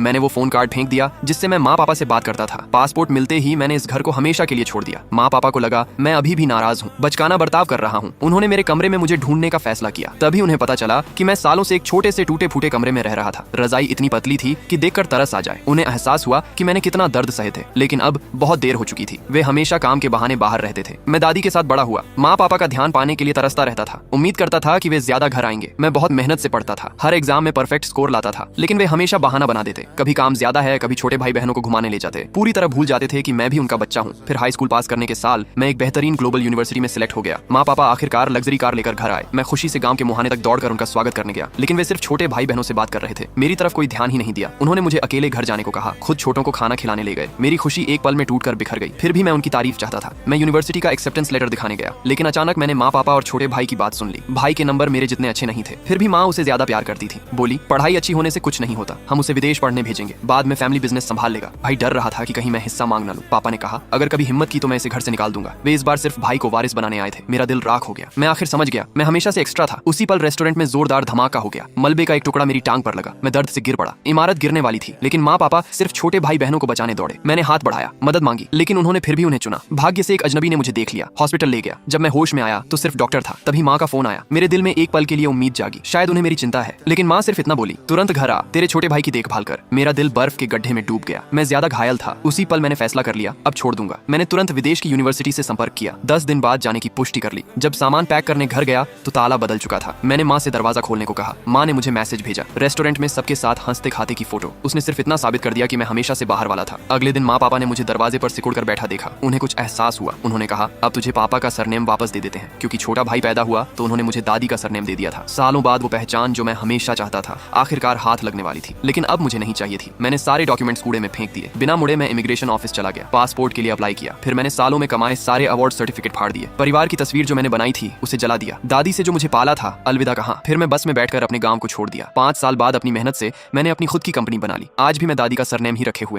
मैंने वो phone card फेंक दिया जिससे मैं माँ पापा से बात करता था। पासपोर्ट मिलते ही मैंने इस घर को हमेशा के लिए छोड़ दिया। माँ पापा को लगा मैं अभी भी नाराज हूँ, बचकाना बर्ताव कर रहा हूँ। उन्होंने मेरे कमरे में मुझे ढूंढने का फैसला किया। तभी उन्हें पता चला कि मैं सालों से एक छोटे से टूटे फूटे कमरे में रह रहा था। रजाई इतनी पतली थी कि देखकर तरस आ जाए। उन्हें एहसास हुआ कि मैंने कितना दर्द सहे थे, लेकिन अब बहुत देर हो चुकी थी। वे हमेशा काम के बहाने बाहर रहते थे। मैं दादी के साथ बड़ा हुआ, माँ पापा का ध्यान पाने के लिए तरसता रहता था। उम्मीद करता था कि वे ज्यादा घर आएंगे। मैं बहुत मेहनत से पढ़ता था, हर एग्जाम में परफेक्ट स्कोर लाता था, लेकिन वे हमेशा बहाना बना देते। कभी काम ज्यादा है, कभी छोटे भाई बहनों को घुमाने ले जाते। पूरी तरह भूल जाते थे कि मैं भी उनका बच्चा हूँ। फिर हाई स्कूल पास करने के साल मैं एक बेहतरीन ग्लोबल यूनिवर्सिटी में सिलेक्ट हो गया। माँ पापा आखिरकार लग्जरी कार लेकर घर आए। मैं खुशी से गांव के मुहाने तक दौड़कर उनका स्वागत करने गया, लेकिन वे सिर्फ छोटे भाई बहनों से बात कर रहे थे। मेरी तरफ कोई ध्यान ही नहीं दिया। उन्होंने मुझे अकेले घर जाने को कहा, खुद छोटों को खाना खिलाने ले गए। मेरी खुशी एक पल में टूटकर बिखर गई। फिर भी मैं उनकी तारीफ चाहता था। मैं यूनिवर्सिटी का एक्सेप्टेंस लेटर दिखाने गया, लेकिन अचानक मैंने माँ पापा और छोटे भाई की बात सुन ली। भाई के नंबर मेरे जितने अच्छे नहीं थे, फिर भी माँ उसे ज्यादा प्यार करती थी। बोली, पढ़ाई अच्छी होने से कुछ नहीं होता, हम उसे विदेश पढ़ने भेजेंगे, बाद में फैमिली बिजनेस संभाल लेगा। भाई डर रहा था कि कहीं मैं हिस्सा मांग ना लूं। पापा ने कहा, अगर कभी हिम्मत की तो मैं इसे घर से निकाल दूंगा। वे इस बार सिर्फ भाई को वारिस बनाने आए थे। मेरा दिल राख हो गया। मैं आखिर समझ गया, मैं हमेशा से एक्स्ट्रा था। उसी पल रेस्टोरेंट में जोरदार धमाका हो गया। मलबे का एक टुकड़ा मेरी टांग पर लगा। मैं दर्द से गिर पड़ा। इमारत गिरने वाली थी, लेकिन माँ पापा सिर्फ छोटे भाई बहनों को बचाने दौड़े। मैंने हाथ बढ़ाया, मदद मांगी, लेकिन उन्होंने फिर भी उन्हें चुना। भाग्य से एक अजनबी ने मुझे देख लिया, हॉस्पिटल ले गया। जब मैं होश में आया तो सिर्फ डॉक्टर था। तभी माँ का फोन आया। मेरे दिल में एक पल के लिए उम्मीद जागी, शायद उन्हें मेरी चिंता है। लेकिन माँ सिर्फ इतना बोली, तुरंत घर आ, तेरे छोटे भाई की देखभाल कर। मेरा दिल बर्फ के गड्ढे में डूब गया। मैं ज्यादा घायल था। उसी पल मैंने फैसला कर लिया, अब छोड़ दूंगा। मैंने तुरंत विदेश की यूनिवर्सिटी से संपर्क किया। 10 दिन बाद जाने की पुष्टि कर ली। जब सामान पैक करने घर गया तो ताला बदल चुका था। मैंने माँ से दरवाजा खोलने को कहा। माँ ने मुझे मैसेज भेजा, रेस्टोरेंट में सबके साथ हंसते खाते की फोटो। उसने सिर्फ इतना साबित कर दिया कि मैं हमेशा से बाहर वाला था। अगले दिन माँ पापा ने मुझे दरवाजे पर सिकुड़ कर बैठा देखा। उन्हें कुछ एहसास हुआ। उन्होंने कहा, अब तुझे पापा का सरनेम वापस दे देते हैं। क्योंकि छोटा भाई पैदा हुआ तो उन्होंने मुझे दादी का सरनेम दे दिया था। सालों बाद वो पहचान जो मैं हमेशा चाहता था आखिरकार हाथ लगने वाली थी, लेकिन अब मुझे नहीं चाहिए थी। मैंने सारे डॉक्यूमेंट्स कूड़े में फेंक दिए। बिना मुड़े मैं इमिग्रेशन ऑफिस चला गया, पासपोर्ट के लिए अप्लाई किया। फिर मैंने सालों में कमाए सारे अवार्ड सर्टिफिकेट फाड़ दिए। परिवार की तस्वीर जो मैंने बनाई थी उसे जला दिया। दादी से जो मुझे पाला था अलविदा कहा। फिर मैं बस में बैठकर अपने गांव को छोड़ दिया। 5 साल बाद अपनी मेहनत से मैंने अपनी खुद की कंपनी बना ली। आज भी मैं दादी का सरनेम ही रखे हुए